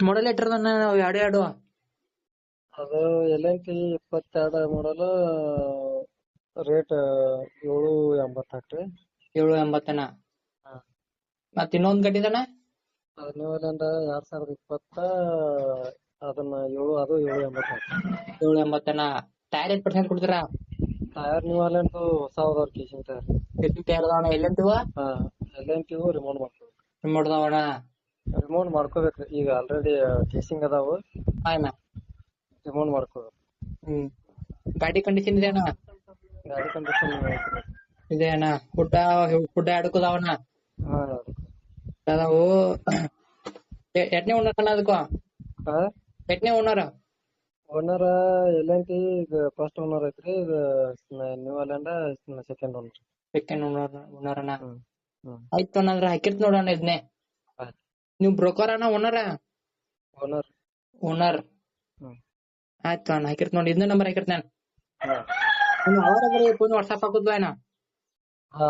ಮಾಡಲ್ ಎಟ್ಟಿರ್ತಾನ ಎರಡು ಎರಡು ಅದು LNT 22 ಮಾಡಲ್ ರೇಟ್ 780 ಹಾಕ್ರಿ. 780ನ. ಹಾ. ಮತ್ ಇನ್ನೊಂದ್ ಗಡ್ಡಿದಣ್ಣ ಅದು ನ್ಯೂ ಹೈಲ್ಯಾಂಡ್ 2020 ಅದನ್ನ ಅದು 780 ಹಾಕ್ರಿ. 780ನ. ಟೈರ್ 8% ಕೊಡ್ತೀರಾ? ಟೈರ್ ನ್ಯೂ ಹೈಲ್ಯಾಂಡ್ ಹೊಸ ಕೇಸಿಂಗ್ ಟೈರ್. ಎಷ್ಟು ಟೈರ್ ಅದಾವಣ್ಣ ಎಲ್ಲಂತವ? ಹಾ LNT ರಿಮೋಟ್ ಮಾಡ್ಕೋಬೇಕು. ನೋಡ್ದವಣ್ಣ ರಿಮೋಟ್ ಮಾಡ್ಕೋಬೇಕ್ರಿ. ಈಗ ಆಲ್ರೆಡಿ ಕೇಸಿಂಗ್ ಅದಾವು, ಅಣ್ಣ. ರಿಮೋಟ್ ಮಾಡ್ಕೋಬೇಕು. ಗಾಡಿ ಕಂಡೀಷನ್ ಇದೆ ಅಣ್ಣ? ಗಾಡಿ ಕಂಡೀಷನ್ ಇದೆ ಅಣ್ಣ. ಹುಡ್ಡ ಅಡಕದಾವಣ್ಣ. ಹಾ ಅದಾವು. ಎಟ್ನೇ ಓನರ್ ಅಣ್ಣ ಅದಕ್ಕೂ? ಎಟ್ನೇ ಓನರ್? ಓನರ್ LNT ಈಗ ಫಸ್ಟ್ ಓನರ್ ಐತ್ರಿ. ಈಗ new highland second owner. Second owner ಅಣ್ಣ. ಆಯ್ತು ಅಣ್ಣ, ಹಾಕಿರ್ತ ನೋಡೋಣ ಇದನ್ನೇ. ನೀವು ಬ್ರೋಕರ್ ಅಣ್ಣ ಓನರ್? ಓನರ್. ಆಯ್ತು ಅಣ್ಣ, ಹಾಕಿರ್ತ ನೋಡಿ. ಇದನ್ನ ನಂಬರ್ ಹಾಕಿರ್ತೇನೆ. ಅವರ ವಾಟ್ಸಾಪ್ ಹಾಕುದ್ ಅಣ್ಣ. ಹಾ.